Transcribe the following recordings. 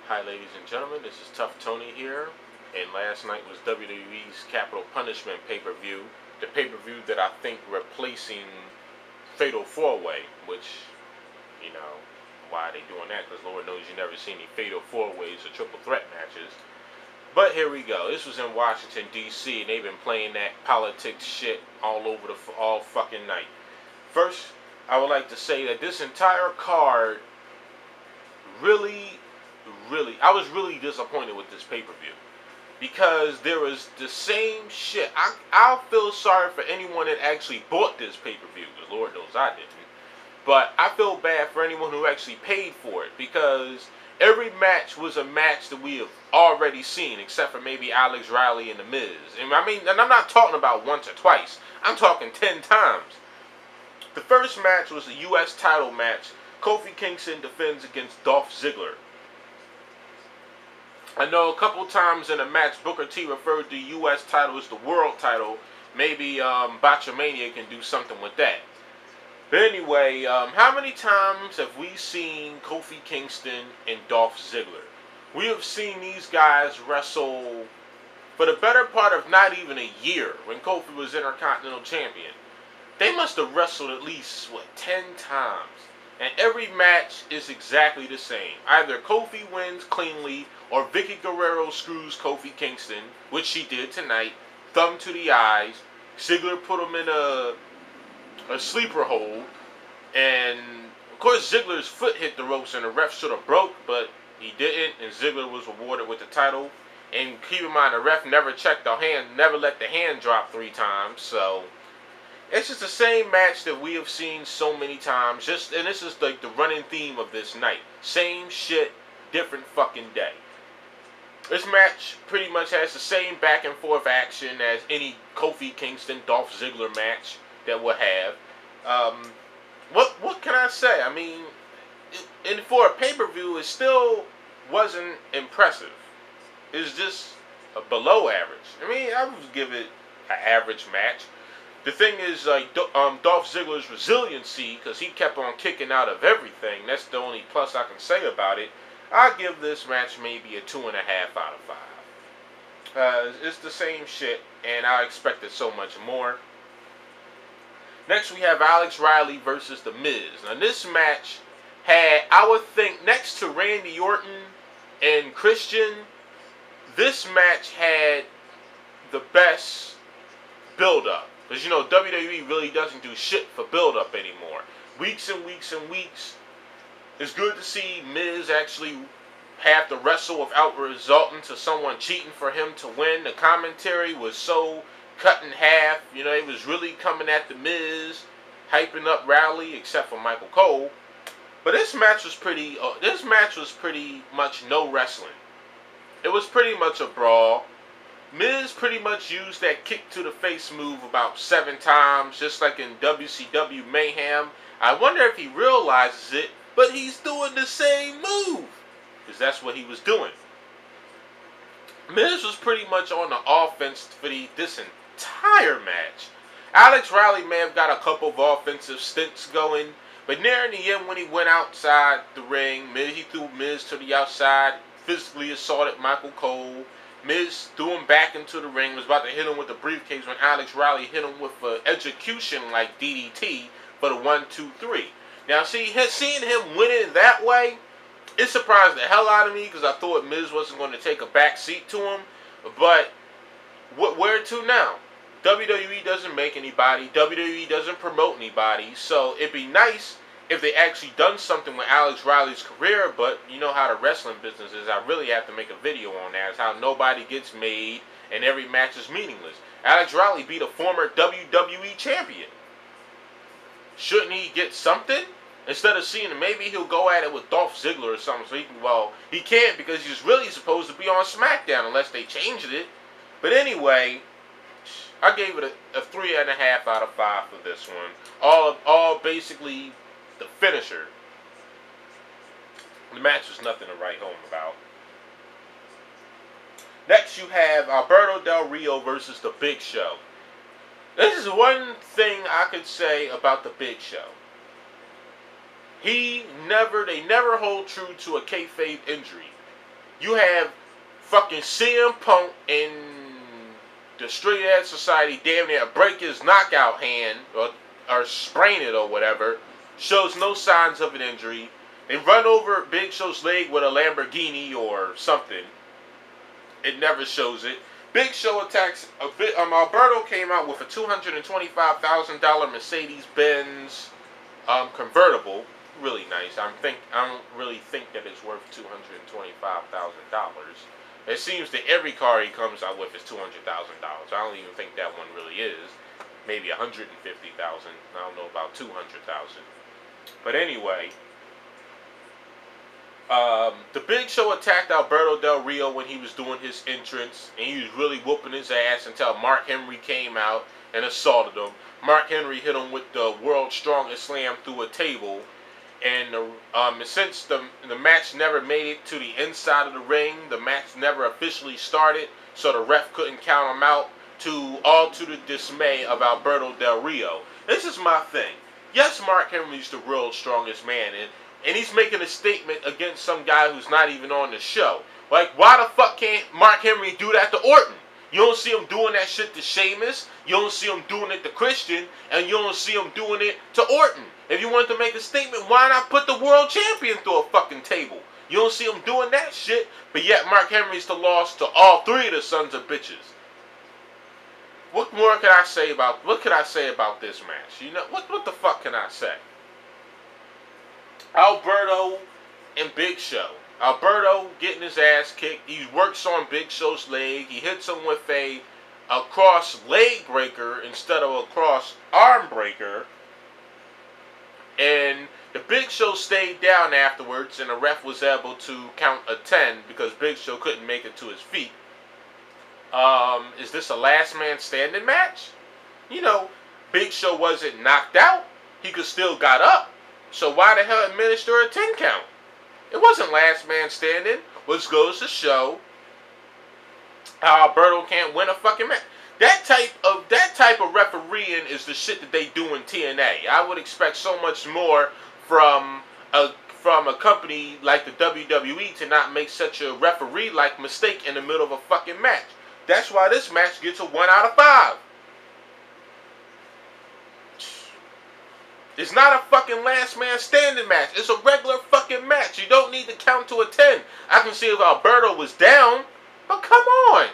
Hi ladies and gentlemen, this is Tough Tony here, and last night was WWE's Capital Punishment pay-per-view, the pay-per-view that I think replacing Fatal 4-Way, which, you know, why are they doing that, because Lord knows you never see any Fatal 4-Ways or Triple Threat matches. But here we go. This was in Washington, D.C., and they've been playing that politics shit all fucking night. First, I would like to say that this entire card I was really disappointed with this pay-per-view. Because there was the same shit. I'll feel sorry for anyone that actually bought this pay-per-view, because Lord knows I didn't. But I feel bad for anyone who actually paid for it, because every match was a match that we have already seen, except for maybe Alex Riley and The Miz. And and I'm not talking about once or twice. I'm talking 10 times. The first match was a U.S. title match. Kofi Kingston defends against Dolph Ziggler. I know a couple times in the match, Booker T referred to the U.S. title as the world title. Maybe Botchamania can do something with that. But anyway, how many times have we seen Kofi Kingston and Dolph Ziggler? We have seen these guys wrestle for the better part of not even a year when Kofi was Intercontinental Champion. They must have wrestled at least, 10 times. And every match is exactly the same. Either Kofi wins cleanly, or Vicky Guerrero screws Kofi Kingston, which she did tonight. Thumb to the eyes. Ziggler put him in a sleeper hold. And, of course, Ziggler's foot hit the ropes and the ref should have broke, but he didn't. And Ziggler was rewarded with the title. And keep in mind, the ref never checked the hand, never let the hand drop 3 times. So it's just the same match that we have seen so many times. And this is like the running theme of this night. Same shit, different fucking day. This match pretty much has the same back and forth action as any Kofi Kingston Dolph Ziggler match that we'll have. What can I say? I mean, and for a pay-per-view, it still wasn't impressive. It's just below average. I mean, I would give it an average match. The thing is, like, Dolph Ziggler's resiliency, because he kept on kicking out of everything. That's the only plus I can say about it. I'll give this match maybe a 2.5 out of 5. It's the same shit, and I expected so much more. Next, we have Alex Riley versus The Miz. Now, this match had, I would think, next to Randy Orton and Christian, this match had the best build-up. Because, you know, WWE really doesn't do shit for build-up anymore. Weeks and weeks and weeks. It's good to see Miz actually have to wrestle without resulting to someone cheating for him to win. The commentary was so cut in half. You know, it was really coming at the Miz, hyping up Riley, except for Michael Cole. But this match was pretty much no wrestling. It was pretty much a brawl. Miz pretty much used that kick to the face move about 7 times, just like in WCW Mayhem. I wonder if he realizes it, but he's doing the same move, because that's what he was doing. Miz was pretty much on the offense for this entire match. Alex Riley may have got a couple of offensive stints going, but near in the end when he went outside the ring, he threw Miz to the outside, physically assaulted Michael Cole. Miz threw him back into the ring, was about to hit him with the briefcase when Alex Riley hit him with an execution like DDT for the 1-2-3. Now, seeing him winning that way, it surprised the hell out of me, because I thought Miz wasn't going to take a back seat to him. But where to now? WWE doesn't make anybody. WWE doesn't promote anybody. So it'd be nice if they actually done something with Alex Riley's career, but you know how the wrestling business is. I really have to make a video on that. It's how nobody gets made and every match is meaningless. Alex Riley beat a former WWE champion. Shouldn't he get something? Instead of seeing him, maybe he'll go at it with Dolph Ziggler or something. So he can't, because he's really supposed to be on Smackdown unless they changed it. But anyway, I gave it a 3.5 out of 5 for this one. All basically the finisher. The match was nothing to write home about. Next, you have Alberto Del Rio versus The Big Show. This is one thing I could say about The Big Show. They never hold true to a kayfabe injury. You have fucking CM Punk in the Straight Edge Society damn near break his knockout hand or sprain it or whatever. Shows no signs of an injury. They run over Big Show's leg with a Lamborghini or something. It never shows it. Big Show attacks a bit. Alberto came out with a $225,000 Mercedes-Benz convertible. Really nice. I don't really think that it's worth $225,000. It seems that every car he comes out with is $200,000. I don't even think that one really is. Maybe $150,000. I don't know about $200,000. But anyway, the Big Show attacked Alberto Del Rio when he was doing his entrance, and he was really whooping his ass until Mark Henry came out and assaulted him. Mark Henry hit him with the world's strongest slam through a table, and since the match never made it to the inside of the ring, the match never officially started, so the ref couldn't count him out, all to the dismay of Alberto Del Rio. This is my thing. Yes, Mark Henry's the world's strongest man, and he's making a statement against some guy who's not even on the show. Like, why the fuck can't Mark Henry do that to Orton? You don't see him doing that shit to Sheamus. You don't see him doing it to Christian. And you don't see him doing it to Orton. If you want to make a statement, why not put the world champion through a fucking table? You don't see him doing that shit. But yet Mark Henry's the loss to all three of the sons of bitches. What more can I say about this match? You know, what the fuck can I say? Alberto and Big Show. Alberto getting his ass kicked. He works on Big Show's leg. He hits him with a cross leg breaker instead of a cross arm breaker. And the Big Show stayed down afterwards, and the ref was able to count a 10 because Big Show couldn't make it to his feet. Is this a last man standing match? You know, Big Show wasn't knocked out. He could still got up. So why the hell administer a 10 count? It wasn't last man standing, which goes to show how Alberto can't win a fucking match. That type of refereeing is the shit that they do in TNA. I would expect so much more from a company like the WWE to not make such a referee-like mistake in the middle of a fucking match. That's why this match gets a 1 out of 5. It's not a fucking last man standing match. It's a regular fucking match. You don't need to count to a 10. I can see if Alberto was down, but come on.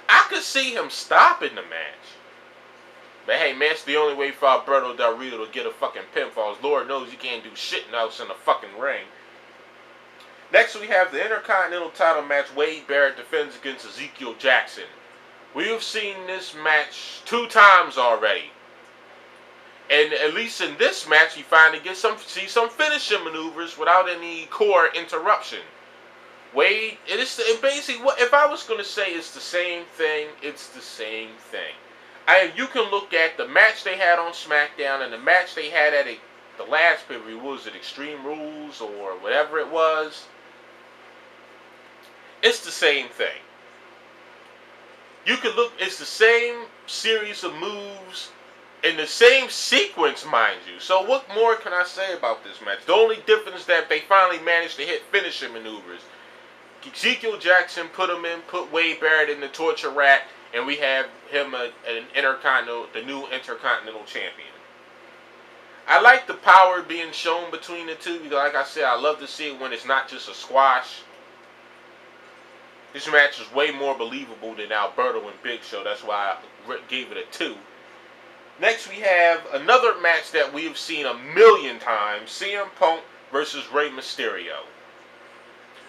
I could see him stopping the match. But hey, man, it's the only way for Alberto Del Rio to get a fucking pinfall. Lord knows he can't do shit else in the fucking ring. Next, we have the Intercontinental title match. Wade Barrett defends against Ezekiel Jackson. We've seen this match 2 times already. And at least in this match, you finally see some finishing maneuvers without any core interruption. Wade, basically, if I was going to say it's the same thing, it's the same thing. You can look at the match they had on Smackdown and the match they had at the last pay-per-view. Was it Extreme Rules or whatever it was? It's the same thing. You can look, it's the same series of moves in the same sequence, mind you. So what more can I say about this match? The only difference is that they finally managed to hit finishing maneuvers. Ezekiel Jackson put Wade Barrett in the torture rack, and we have him the new Intercontinental Champion. I like the power being shown between the two because, like I said, I love to see it when it's not just a squash. This match is way more believable than Alberto and Big Show. That's why I gave it a 2. Next, we have another match that we've seen a million times. CM Punk versus Rey Mysterio.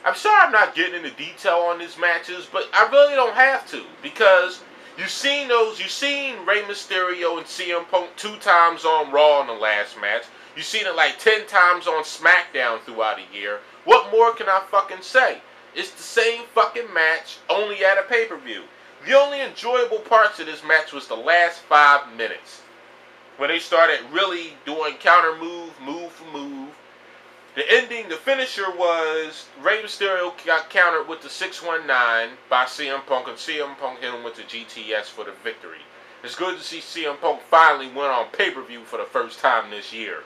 I'm sorry I'm not getting into detail on these matches, but I really don't have to. Because you've seen Rey Mysterio and CM Punk 2 times on Raw in the last match. You've seen it like 10 times on Smackdown throughout a year. What more can I fucking say? It's the same fucking match, only at a pay-per-view. The only enjoyable parts of this match was the last 5 minutes. When they started really doing counter move for move. The ending, the finisher was Rey Mysterio got countered with the 619 by CM Punk, and CM Punk hit him with the GTS for the victory. It's good to see CM Punk finally went on pay-per-view for the first time this year.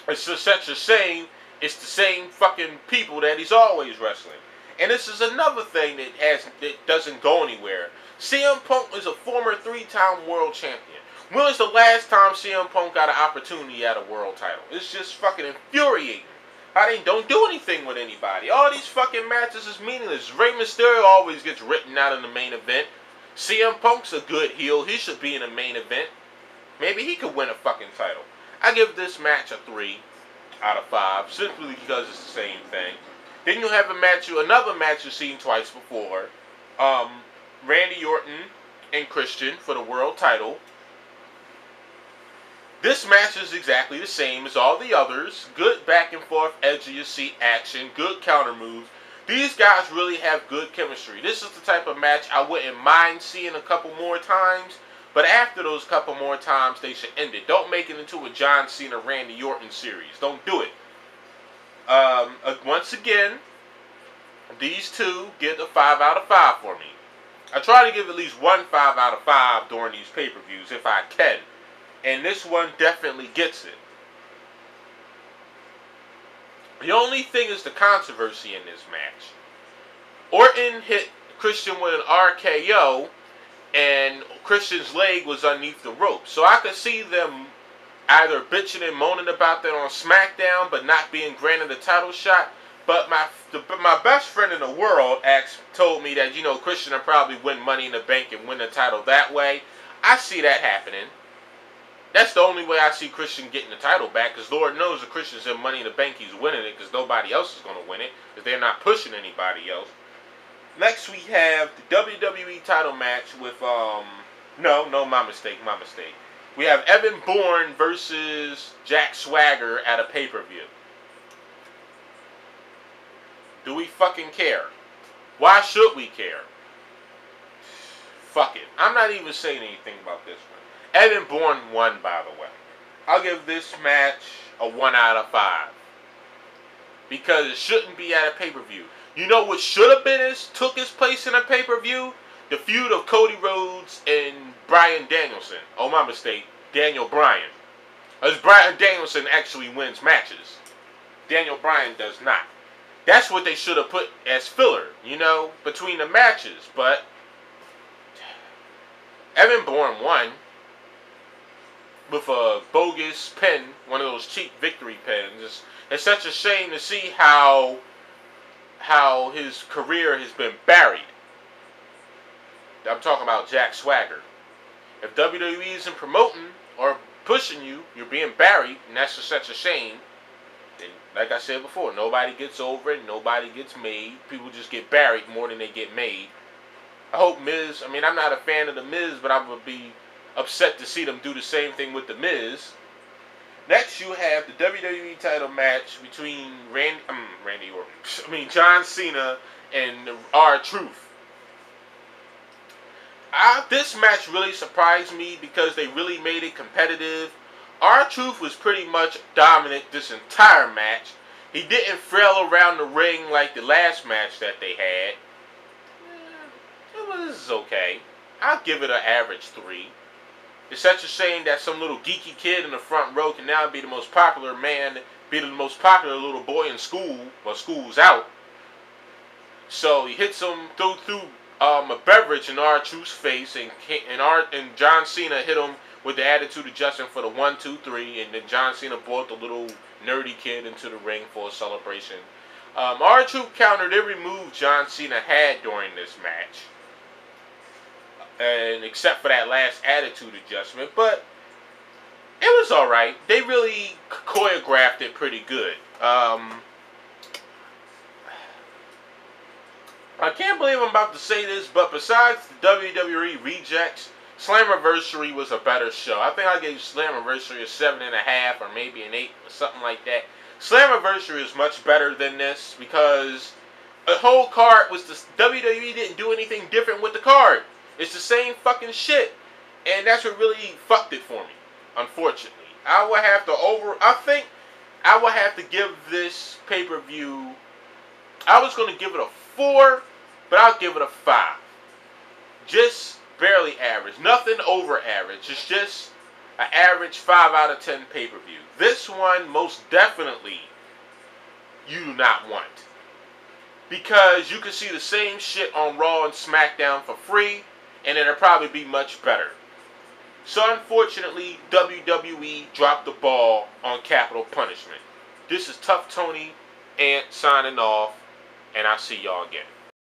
It's just such a shame It's the same fucking people that he's always wrestling. And this is another thing that doesn't go anywhere. CM Punk is a former 3-time world champion. When was the last time CM Punk got an opportunity at a world title? It's just fucking infuriating. How they don't do anything with anybody. All these fucking matches is meaningless. Rey Mysterio always gets written out in the main event. CM Punk's a good heel. He should be in the main event. Maybe he could win a fucking title. I give this match a 3 out of 5, simply because it's the same thing. Then you have another match you've seen twice before. Randy Orton and Christian for the world title. This match is exactly the same as all the others. Good back and forth, edge of your seat action, good counter moves. These guys really have good chemistry. This is the type of match I wouldn't mind seeing a couple more times. But after those couple more times, they should end it. Don't make it into a John Cena Randy Orton series. Don't do it. Once again, these two get a 5 out of 5 for me. I try to give at least one 5 out of 5 during these pay-per-views if I can. And this one definitely gets it. The only thing is the controversy in this match. Orton hit Christian with an RKO, and Christian's leg was underneath the rope. So I could see them either bitching and moaning about that on Smackdown, but not being granted a title shot. But my best friend in the world told me that, Christian will probably win Money in the Bank and win the title that way. I see that happening. That's the only way I see Christian getting the title back, because Lord knows if Christian's in Money in the Bank, he's winning it, because nobody else is going to win it, because they're not pushing anybody else. Next we have the WWE title match with, my mistake. We have Evan Bourne versus Jack Swagger at a pay-per-view. Do we fucking care? Why should we care? Fuck it. I'm not even saying anything about this one. Evan Bourne won, by the way. I'll give this match a 1 out of 5. Because it shouldn't be at a pay-per-view. You know what should have been took his place in a pay-per-view? The feud of Cody Rhodes and Bryan Danielson. Oh, my mistake. Daniel Bryan. As Bryan Danielson actually wins matches. Daniel Bryan does not. That's what they should have put as filler, between the matches. But Evan Bourne won with a bogus pin, one of those cheap victory pins. It's such a shame to see how his career has been buried. I'm talking about Jack Swagger. If WWE isn't promoting or pushing you, you're being buried, and that's just such a shame. And like I said before, nobody gets over it, nobody gets made. People just get buried more than they get made. I hope Miz, I'm not a fan of The Miz, but I would be upset to see them do the same thing with The Miz. Next, you have the WWE title match between John Cena and R-Truth. This match really surprised me because they really made it competitive. R-Truth was pretty much dominant this entire match. He didn't flail around the ring like the last match that they had. It was okay. I'll give it an average 3. It's such a shame that some little geeky kid in the front row can now be the most popular little boy in school. Well, school's out. So he hits him through a beverage in R-Truth's face, and John Cena hit him with the attitude adjustment for the 1, 2, 3, and then John Cena brought the little nerdy kid into the ring for a celebration. R-Truth countered every move John Cena had during this match. And except for that last attitude adjustment, but it was alright. They really choreographed it pretty good. I can't believe I'm about to say this, but besides the WWE Rejects, Slammiversary was a better show. I think I gave Slammiversary a 7.5 or maybe an 8 or something like that. Slammiversary is much better than this because the whole card was WWE didn't do anything different with the card. It's the same fucking shit. And that's what really fucked it for me, unfortunately. I think I would have to give this pay-per-view, I was going to give it a 4, but I'll give it a 5. Just barely average. Nothing over average. It's just an average 5 out of 10 pay-per-view. This one most definitely you do not want. Because you can see the same shit on Raw and SmackDown for free, and it'll probably be much better. So unfortunately, WWE dropped the ball on capital punishment. This is Tough Tony Ant signing off, and I'll see y'all again.